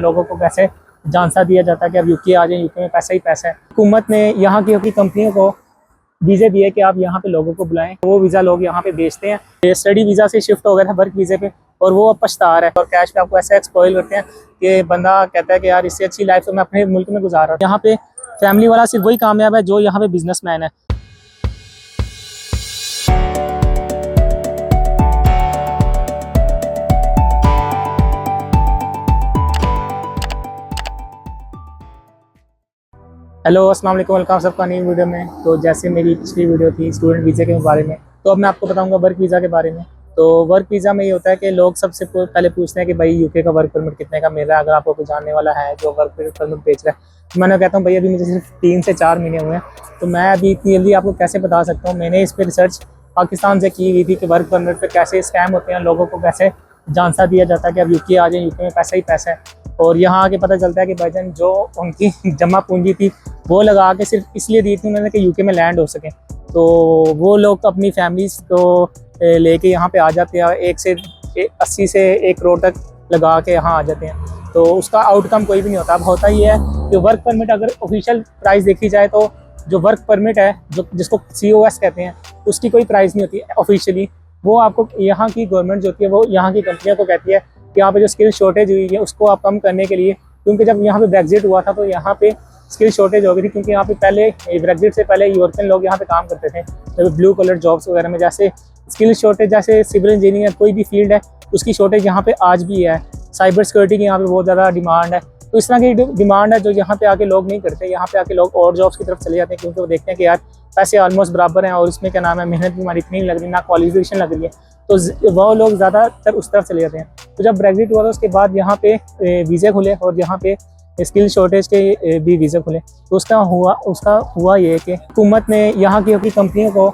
लोगों को कैसे झांसा दिया जाता है कि अब यूके आ जाए, यूके में पैसा ही पैसा है। हुकूमत ने यहाँ की कंपनियों को वीज़े दिए कि आप यहाँ पे लोगों को बुलाएं, वो वीज़ा लोग यहाँ पे भेजते हैं। स्टडी वीज़ा से शिफ्ट हो गया था वर्क वीज़े पे, और वो अब पछता रहा है। और कैश पे आपको ऐसा एक्सप्लॉइट करते हैं कि बंदा कहता है कि यार इससे अच्छी लाइफ तो मैं अपने मुल्क में गुजार रहा हूँ। यहाँ पे फैमिली वाला सिर्फ वही कामयाब है जो यहाँ पे बिजनेसमैन है। हेलो अस्सलाम वालेकुम, वेलकम सबका नई वीडियो में। तो जैसे मेरी पिछली वीडियो थी स्टूडेंट वीज़े के बारे में, तो अब मैं आपको बताऊंगा वर्क वीज़ा के बारे में। तो वर्क वीज़ा में ये होता है कि लोग सबसे पहले पूछते हैं कि भाई यूके का वर्क परमिट कितने का मिल रहा है। अगर आपको कोई जानने वाला है जो वर्क परमिट बेच रहा है, तो मैंने कहता हूँ भाई अभी मुझे सिर्फ 3 से 4 महीने हुए हैं, तो मैं अभी इतनी जल्दी आपको कैसे बता सकता हूँ। मैंने इस पर रिसर्च पाकिस्तान से की हुई थी कि वर्क परमिट पर कैसे स्कैम होते हैं, लोगों को कैसे झांसा दिया जाता है कि अब यूके आ जाए, यूके में पैसा ही पैसा है। और यहाँ आके पता चलता है कि भाईजान जो उनकी जमा पूंजी थी वो लगा के सिर्फ इसलिए दी थी उन्होंने कि यूके में लैंड हो सके। तो वो लोग अपनी फैमिलीज को लेके यहाँ पे आ जाते हैं, 80 से 1 करोड़ तक लगा के यहाँ आ जाते हैं। तो उसका आउटकम कोई भी नहीं होता। अब होता ही है कि वर्क परमिट अगर ऑफिशियल प्राइस देखी जाए तो जो वर्क परमिट है, जो जिसको COS कहते हैं, उसकी कोई प्राइस नहीं होती ऑफिशियली। वो आपको यहाँ की गवर्नमेंट जो होती है वो यहाँ की कंपनियों को कहती है कि यहाँ पे जो स्किल शॉर्टेज हुई है उसको आप कम करने के लिए, क्योंकि जब यहाँ पे ब्रेग्जिट हुआ था तो यहाँ पे स्किल शॉर्टेज हो गई थी, क्योंकि यहाँ पे पहले ब्रेग्जिट से पहले यूरोपियन लोग यहाँ पे काम करते थे तो ब्लू कलर जॉब्स वगैरह में। जैसे स्किल शॉर्टेज, जैसे सिविल इंजीनियर कोई भी फील्ड है उसकी शॉर्टेज यहाँ पे आज भी है। साइबर सिक्योरिटी की यहाँ पे बहुत ज़्यादा डिमांड है। तो इस तरह की डिमांड है जो यहाँ पे आके लोग नहीं करते। यहाँ पे आके लोग और जॉब्स की तरफ चले जाते हैं, क्योंकि वो देखते हैं कि यार पैसे ऑलमोस्ट बराबर हैं और इसमें क्या नाम है, मेहनत भी हमारी इतनी नहीं लग रही, ना क्वालिफिकेशन लग रही है, तो वो लोग ज़्यादातर उस तरफ चले जाते हैं। तो जब ब्रेग्जिट हुआ तो उसके बाद यहाँ पे वीज़े खुले और यहाँ पे स्किल शॉर्टेज के भी वीज़े खुले। तो उसका हुआ ये कि हुकूमत ने यहाँ की कंपनियों को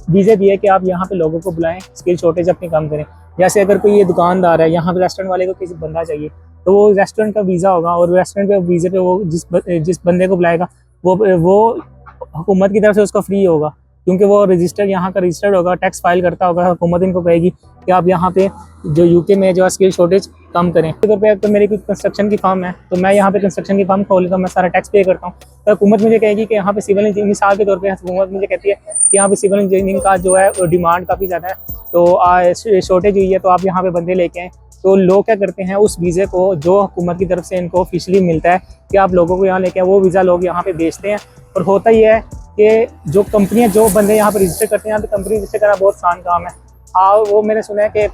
वीज़े दिए कि आप यहाँ पे लोगों को बुलाएं, स्किल शॉर्टेज अपनी कम करें। जैसे अगर कोई ये दुकानदार है, यहाँ पे रेस्टोरेंट वाले को किसी बंदा चाहिए तो वो रेस्टोरेंट का वीज़ा होगा, और रेस्टोरेंट पे वीज़े पे वो जिस बंदे को बुलाएगा वो हुकूमत की तरफ से उसका फ्री होगा, क्योंकि वो रजिस्टर्ड यहाँ का रजिस्टर्ड होगा, टैक्स फाइल करता होगा। हुकूमत इनको कहेगी कि आप यहाँ पे जो यूके में जो स्किल शॉर्टेज कम करें। तौर पे तो मेरी कोई कंस्ट्रक्शन की फर्म है तो मैं यहाँ पे कंस्ट्रक्शन की फर्म खोल लेता हूँ, मैं सारा टैक्स पे करता हूँ। तो हुकूमत मुझे कहेगी कि यहाँ पे सिविल इंजीनियरिंग, मिसाल के तौर पे हुकूमत मुझे कहती है कि यहाँ पे सिविल इंजीनियरिंग का जो है डिमांड काफ़ी ज़्यादा है, तो शॉर्टेज हुई है, तो आप यहाँ पे बंदे लेके आएँ। तो लोग क्या करते हैं, उस वीज़े को जो हुकूमत की तरफ से इनको ऑफिशियली मिलता है कि आप लोगों को यहाँ लेके आए, वो वीज़ा लोग यहाँ पे बेचते हैं। और होता ही है कि जो कंपनियां, जो बंदे यहाँ पर रजिस्टर करते हैं, यहाँ पे कंपनी रजिस्टर करना बहुत आसान काम है। वो मैंने सुना है कि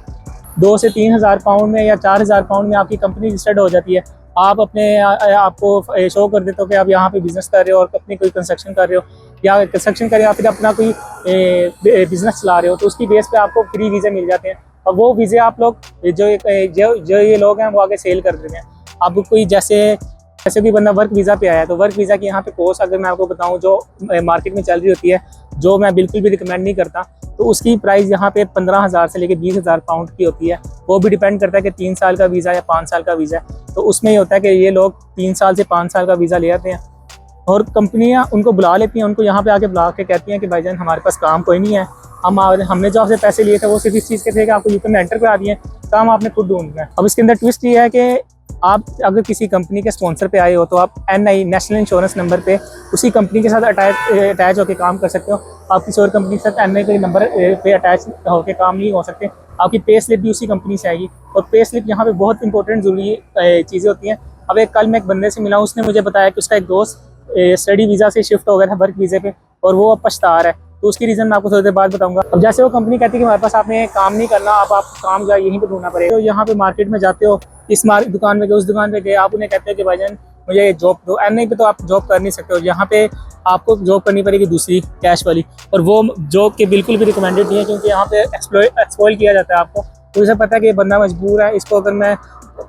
2 से 3 हज़ार पाउंड में या 4 हज़ार पाउंड में आपकी कंपनी रजिस्टर्ड हो जाती है। आप अपने आपको शो कर देते हो कि आप यहाँ पे बिजनेस कर रहे हो और अपनी कोई कंस्ट्रक्शन कर रहे हो, या कंस्ट्रक्शन कर रहे हो या फिर अपना कोई बिजनेस चला रहे हो, तो उसकी बेस पे आपको फ्री वीज़े मिल जाते हैं। और वो वीज़े आप लोग जो ये लोग हैं वो आगे सेल कर देते हैं। अब कोई जैसे भी बंदा वर्क वीज़ा पे आया है, तो वर्क वीज़ा की यहाँ पे कोर्स अगर मैं आपको बताऊँ जो मार्केट में चल रही होती है, जो मैं बिल्कुल भी रिकमेंड नहीं करता, तो उसकी प्राइस यहाँ पे 15,000 से लेकर 20,000 पाउंड की होती है। वो भी डिपेंड करता है कि 3 साल का वीज़ा या 5 साल का वीज़ा है। तो उसमें ये होता है कि ये लोग 3 साल से 5 साल का वीज़ा ले आते हैं और कंपनियाँ उनको बुला लेती हैं, उनको यहाँ पे आके बुला के कहती हैं कि भाईजान हमारे पास काम कोई नहीं है, हमने जो आपसे पैसे लिए थे वो सिर्फ इस चीज़ के थे कि आपको यूके में एंटर करा दिए, काम आपने खुद ढूंढना है। अब इसके अंदर ट्विस्ट ये है कि आप अगर किसी कंपनी के स्पॉन्सर पे आए हो तो आप NI नेशनल इंश्योरेंस नंबर पे उसी कंपनी के साथ अटैच होकर काम कर सकते हो। आप किसी और कंपनी के साथ NI के नंबर पे अटैच होकर काम नहीं हो सकते। आपकी पे स्लिप भी उसी कंपनी से आएगी, और पे स्लिप यहाँ पे बहुत इंपॉर्टेंट ज़रूरी चीज़ें होती हैं। अब मैं एक बंदे से मिला, उसने मुझे बताया कि उसका एक दोस्त स्टडी वीज़ा से शिफ्ट हो गया था वर्क वीज़े पे, और वो अब पछता रहा है। तो उसकी रीज़न मैं आपको थोड़ी देर बाद बताऊंगा। अब जैसे वो कंपनी कहती है कि हमारे पास आपने काम नहीं करना, आप काम जो है यहीं पे ढूंढना पड़ेगा। तो यहाँ पे मार्केट में जाते हो, इस दुकान में गए, उस दुकान पे गए, आप उन्हें कहते हो कि भाईजान मुझे जॉब दो। NI पे तो आप जॉब कर नहीं सकते हो, यहाँ पे आपको जॉब करनी पड़ेगी दूसरी कैश वाली, और वो जॉब के बिल्कुल भी रिकमेंडेड नहीं है, क्योंकि यहाँ पे एक्सप्लॉइट किया जाता है आपको। तो उसे पता है कि ये बंदा मजबूर है, इसको अगर मैं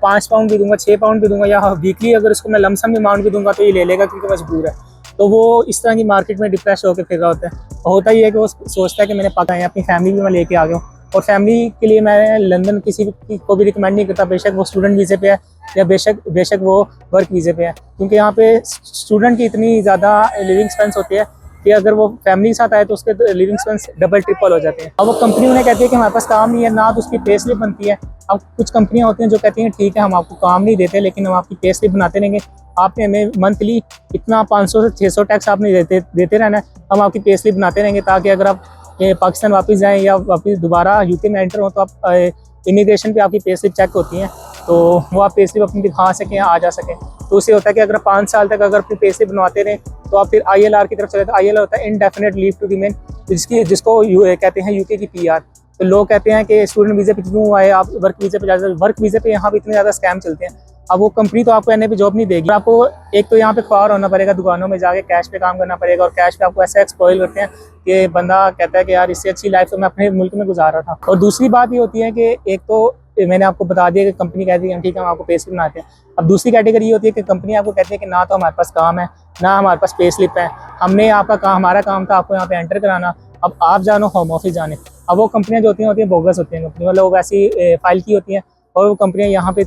5 पाउंड भी दूंगा, 6 पाउंड भी दूंगा, या वीकली अगर इसको मैं लमसम अमाउंट भी दूंगा तो ये ले लेगा, क्योंकि मजबूर है। तो वो इस तरह की मार्केट में डिप्रेस होकर फिर रहा होता है। होता ही है कि वो सोचता है कि मैंने पका है, अपनी फैमिली भी मैं लेके आ गया हूँ, और फैमिली के लिए मैं लंदन किसी को भी रिकमेंड नहीं करता, बेशक वो स्टूडेंट वीज़े पे है या बेशक वो वर्क वीज़े पे है, क्योंकि यहाँ पे स्टूडेंट की इतनी ज़्यादा लिविंग एक्सपेंस होती है कि अगर वो फैमिली के साथ आए तो उसके लिविंग एक्सपेंस डबल ट्रिपल हो जाते हैं। अब वो कंपनी उन्हें कहती है कि हमारे पास काम नहीं है, ना तो उसकी पे स्लिप बनती है। अब कुछ कंपनियां होती हैं जो कहती हैं ठीक है हम आपको काम नहीं देते लेकिन हम आपकी पे स्लिप बनाते रहेंगे, आपने हमें मंथली इतना 500 से 600 टैक्स आपने देते रहना है, हम आपकी पे स्लिप बनाते रहेंगे ताकि अगर आप पाकिस्तान वापस जाएँ या वापस दोबारा यूके में एंटर हो तो आप इमिग्रेशन पे आपकी पे स्लिप चेक होती हैं तो वो आप पे स्लिप अपनी दिखा सकें, आ जा सकें। तो उससे होता है कि अगर 5 साल तक अगर अपनी पे स्लिप बनवाते रहें तो आप फिर ILR की तरफ चले। तो ILR होता है इंडेफिनेट लीव टू रिमेन, जिसको कहते हैं यूके की PR। तो लोग कहते हैं कि स्टूडेंट वीज़े पे क्यों आए, आप वर्क वीज़े पे जा सकते। वर्क वीज़े पे यहाँ पे इतने ज़्यादा स्कैम चलते हैं। अब वो कंपनी तो आपको NA पे जॉब नहीं देगी, आपको एक तो यहाँ पे ख्वार होना पड़ेगा, दुकानों में जाके कैश पे काम करना पड़ेगा, और कैश पे आपको ऐसा एक्सप्लॉइट करते हैं कि बंदा कहता है कि यार इससे अच्छी लाइफ तो मैं अपने मुल्क में गुजार रहा था। और दूसरी बात ये होती है कि एक तो मैंने आपको बता दिया कि कंपनी कहती है ठीक है हम आपको पे स्लिप बनाते हैं। अब दूसरी कैटेगरी ये होती है कि कंपनी आपको कहती है कि ना तो हमारे पास काम है, ना हमारे पास पे स्लिप है, हमने आपका काम, हमारा काम था आपको यहाँ पे एंटर कराना, अब आप जानो होम ऑफिस जाने। अब वो कंपनियाँ जो होती हैं बोगस होती हैं कंपनी, मतलब वो वैसी फाइल की होती हैं, और वो कंपनियाँ यहाँ पे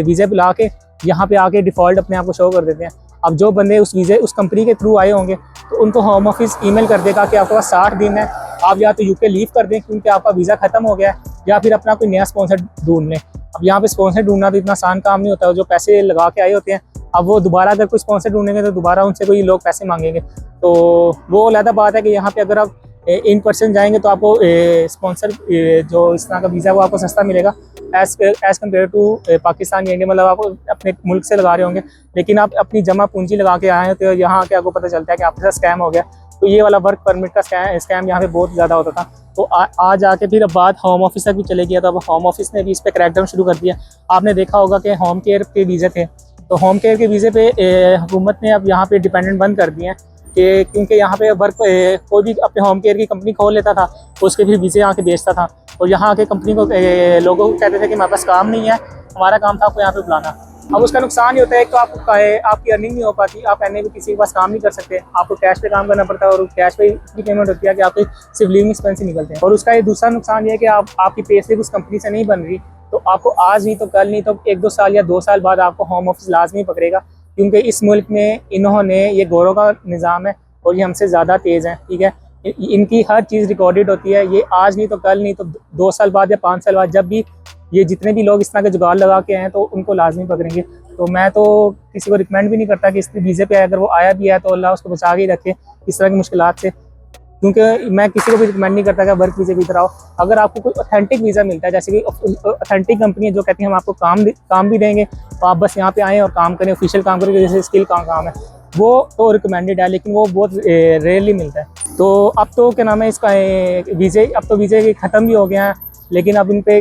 वीज़े बुला के यहाँ पे आके डिफ़ॉल्ट अपने आप को शो कर देते हैं। अब जो बंदे उस कंपनी के थ्रू आए होंगे तो उनको होम ऑफिस ईमेल कर देगा कि आपके पास 60 दिन है, आप या तो यूके लीव कर दें क्योंकि आपका वीज़ा ख़त्म हो गया है, या फिर अपना कोई नया स्पॉन्सर ढूंढ लें। अब यहाँ पे स्पॉन्सर ढूंढना तो इतना आसान काम नहीं होता है, जो पैसे लगा के आए होते हैं अब वो दोबारा अगर कोई स्पॉन्सर ढूंढेंगे तो दोबारा उनसे कोई लोग पैसे मांगेंगे। तो वो अलग बात है कि यहाँ पे अगर आप इन पर्सन जाएंगे तो आपको स्पॉन्सर जो इस तरह का वीज़ा वो आपको सस्ता मिलेगा एज कम्पेयर टू पाकिस्तान या इंडिया। मतलब आप अपने मुल्क से लगा रहे होंगे लेकिन आप अपनी जमा पूंजी लगा के आए हैं तो यहाँ आके आपको पता चलता है कि आपके साथ स्कैम हो गया। तो ये वाला वर्क परमिट का स्कैम यहाँ पे बहुत ज़्यादा होता था। तो आज आके फिर अब बात होम ऑफिस तक भी चले गया, तो अब होम ऑफिस ने भी इस पर क्रैकडाउन शुरू कर दिया। आपने देखा होगा कि होम केयर के वीज़े थे, तो होम केयर के वीज़े पे हुकूमत ने अब यहाँ पे डिपेंडेंट बंद कर दिए हैं कि क्योंकि यहाँ पे वर्क कोई भी अपने होम केयर की कंपनी खोल लेता था, उसके भी वीज़े यहाँ के बेचता था, और यहाँ के कंपनी को लोगों को कहते थे कि हमारे पास काम नहीं है, हमारा काम था आपको यहाँ पे बुलाना। अब उसका नुकसान ये होता है, एक तो आपकी अर्निंग नहीं हो पाती, आप NA पे किसी के पास काम नहीं कर सकते, आपको कैश पे काम करना पड़ता है, और कैश पे इतनी पेमेंट होती है कि आपके सिर्फ लिविंग एक्सपेंस ही निकलते हैं। और उसका ये दूसरा नुकसान ये है कि आपकी पे स्लिप उस कंपनी से नहीं बन रही, तो आपको आज नहीं तो कल नहीं तो 1-2 साल या 2 साल बाद आपको होम ऑफिस लाजमी पकड़ेगा, क्योंकि इस मुल्क में इन्होंने ये गौरों का निज़ाम है और ये हमसे ज़्यादा तेज़ हैं। ठीक है, इनकी हर चीज़ रिकॉर्डेड होती है, ये आज नहीं तो कल नहीं तो 2 साल बाद या 5 साल बाद जब भी ये जितने भी लोग इस तरह के जुगाड़ लगा के आए तो उनको लाजमी पकड़ेंगे। तो मैं तो किसी को रिकमेंड भी नहीं करता कि इस वीज़े पे अगर वो आया भी है तो अल्लाह उसको बचा के ही रखे इस तरह की मुश्किलात से, क्योंकि मैं किसी को भी रिकमेंड नहीं करता कि वर्क वीज़े की तरह आओ। अगर आपको कोई ऑथेंटिक वीज़ा मिलता है, जैसे कि ऑथेंटिक कंपनी है जो कहती है हम आपको काम भी देंगे, तो आप बस यहाँ पे आएँ और काम करें, ऑफिशियल काम करें, जैसे स्किल का काम है, वो तो रिकमेंडेड है, लेकिन वो बहुत रेयरली मिलता है। तो अब तो क्या नाम है इसका वीज़े, अब तो वीज़े ख़त्म भी हो गया है, लेकिन अब इन पे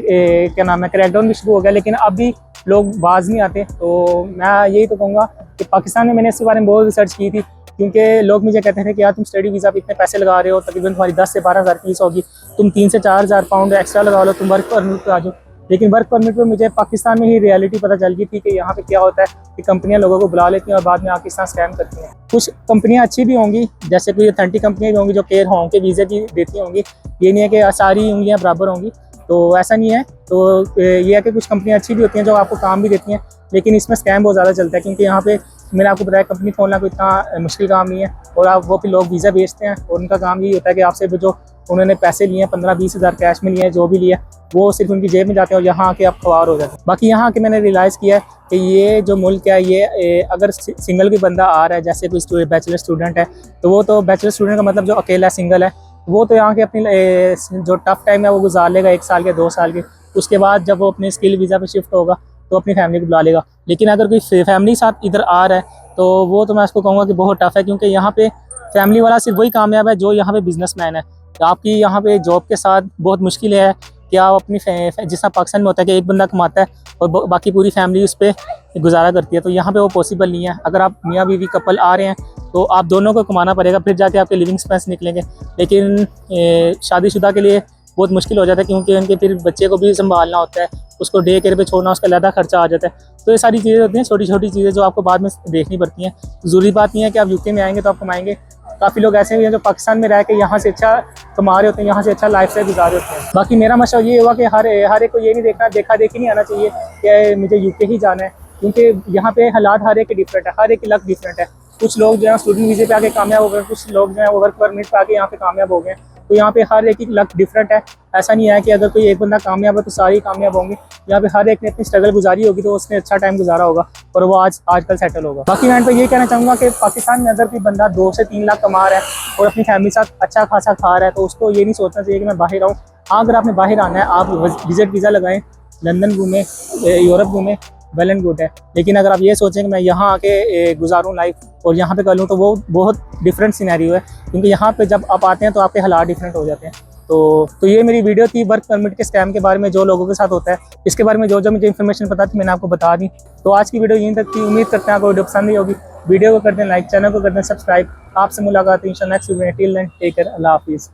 क्या नाम है क्रैकडाउन भी शुरू हो गया, लेकिन अब भी लोग बाज नहीं आते। तो मैं यही तो कहूँगा कि पाकिस्तान में मैंने इसके बारे में बहुत रिसर्च की थी, क्योंकि लोग मुझे कहते थे कि यार तुम स्टडी वीज़ा पे इतने पैसे लगा रहे हो, तकरीबन तुम्हारी 10 से 12 हज़ार फीस होगी, तुम 3 से 4 हज़ार पाउंड एक्स्ट्रा लगा लो, तुम वर्क परमिट पर आ जाओ। लेकिन वर्क परमिट पे मुझे पाकिस्तान में ही रियलिटी पता चल गई थी कि यहाँ पे क्या होता है कि कंपनियां लोगों को बुला लेती हैं और बाद में आके इस तरह स्कैम करती हैं। कुछ कंपनियां अच्छी भी होंगी, जैसे कोई ऑथेंटिक कंपनियां भी होंगी जो केयर होम के वीज़े भी देती होंगी, ये नहीं है कि सारी उंगलियाँ बराबर होंगी, तो ऐसा नहीं है। तो ये है कि कुछ कंपनियां अच्छी भी होती हैं जो आपको काम भी देती हैं, लेकिन इसमें स्कैम बहुत ज़्यादा चलता है, क्योंकि यहाँ पे मैंने आपको बताया कंपनी खोलना कोई इतना मुश्किल काम नहीं है, और आप वो भी लोग वीज़ा बेचते हैं और उनका काम यही होता है कि आपसे जो उन्होंने पैसे लिए हैं 15-20 हज़ार कैश में लिए हैं, जो भी लिया वो सिर्फ उनकी जेब में जाते हैं और यहाँ आके आप ख्वार हो जाते हैं। बाकी यहाँ आके मैंने रियलाइज़ किया कि ये जो मुल्क है ये अगर सिंगल भी बंदा आ रहा है, जैसे कोई बैचलर स्टूडेंट है, तो वो तो बैचलर स्टूडेंट का मतलब जो अकेला सिंगल है, वो तो यहाँ के अपनी जो टफ टाइम है वो गुजार लेगा 1 साल के 2 साल के, उसके बाद जब वो अपने स्किल वीज़ा पे शिफ्ट होगा तो अपनी फैमिली को बुला लेगा। लेकिन अगर कोई फैमिली साथ इधर आ रहा है तो वो तो मैं उसको कहूँगा कि बहुत टफ है, क्योंकि यहाँ पे फैमिली वाला सिर्फ वही कामयाब है जो यहाँ पे बिजनेसमैन है। तो आपकी यहाँ पे जॉब के साथ बहुत मुश्किल है कि आप अपनी जिस तरह पाकिस्तान में होता है कि एक बंदा कमाता है और बाकी पूरी फैमिली उस पर गुजारा करती है, तो यहाँ पे वो पॉसिबल नहीं है। अगर आप मियाँ बीवी कपल आ रहे हैं तो आप दोनों को कमाना पड़ेगा, फिर जाके आपके लिविंग एक्सपेंस निकलेंगे। लेकिन शादीशुदा के लिए बहुत मुश्किल हो जाता है, क्योंकि उनके फिर बच्चे को भी संभालना होता है, उसको डे केयर पे छोड़ना, उसका ज़्यादा खर्चा आ जाता है। तो ये सारी चीज़ें होती हैं, छोटी छोटी चीज़ें जो आपको बाद में देखनी पड़ती हैं। ज़रूरी बात नहीं है कि आप यूके में आएंगे तो आप कमाएंगे। काफ़ी लोग ऐसे भी हैं जो पाकिस्तान में रह के यहाँ से अच्छा कमा रहे होते हैं, यहाँ से अच्छा लाइफ स्टाइल गुजार रहे होते हैं। बाकी मेरा मशवरा ये हुआ कि हर एक को ये नहीं देखना, देखा देखी नहीं आना चाहिए कि मुझे यूके ही जाना है, क्योंकि यहाँ पे हालात हर एक के डिफरेंट है, हर एक की लक डिफरेंट है। कुछ लोग जो है स्टूडेंट वीजे पे आके कामयाब हो गए, कुछ लोग जो है वो वर्क परमिट पे आके यहाँ पे कामयाब हो गए। तो यहाँ पे हर एक लक डिफरेंट है। ऐसा नहीं है कि अगर कोई एक बंदा कामयाब है तो सारे कामयाब होंगे। यहाँ पे हर एक ने अपनी स्ट्रगल गुजारी होगी तो उसने अच्छा टाइम गुजारा होगा और वो आजकल सेटल होगा। बाकी मैं तो ये कहना चाहूँगा कि पाकिस्तान में अगर कोई बंदा 2 से 3 लाख कमा रहा है और अपनी फैमिली के साथ अच्छा खासा खा रहा है तो उसको ये नहीं सोचना चाहिए कि मैं बाहर आऊँ। हाँ, अगर आपने बाहर आना है आप विजिट वीज़ा लगाएं, लंदन घूमें, यूरोप घूमें, वेल एंड गुड है। लेकिन अगर आप ये सोचें कि मैं यहाँ आके गुजारूँ लाइफ और यहाँ पे कर लूँ तो वो बहुत डिफरेंट सिनेरियो है, क्योंकि यहाँ पे जब आप आते हैं तो आपके हालात डिफरेंट हो जाते हैं। तो ये मेरी वीडियो थी वर्क परमिट के स्कैम के बारे में, जो लोगों के साथ होता है इसके बारे में जो मुझे इन्फॉर्मेशन पता थी मैंने आपको बता दी। तो आज की वीडियो यहीं तक थी। उम्मीद करते हैं आपको वीडियो पसंद नहीं होगी। वीडियो को कर दें लाइक, चैनल को कर दें सब्सक्राइब। आपसे मुलाकात है इंशाल्लाह नेक्स्ट वीडियो में। टिल देन टेक केयर, अल्लाह हाफिज़।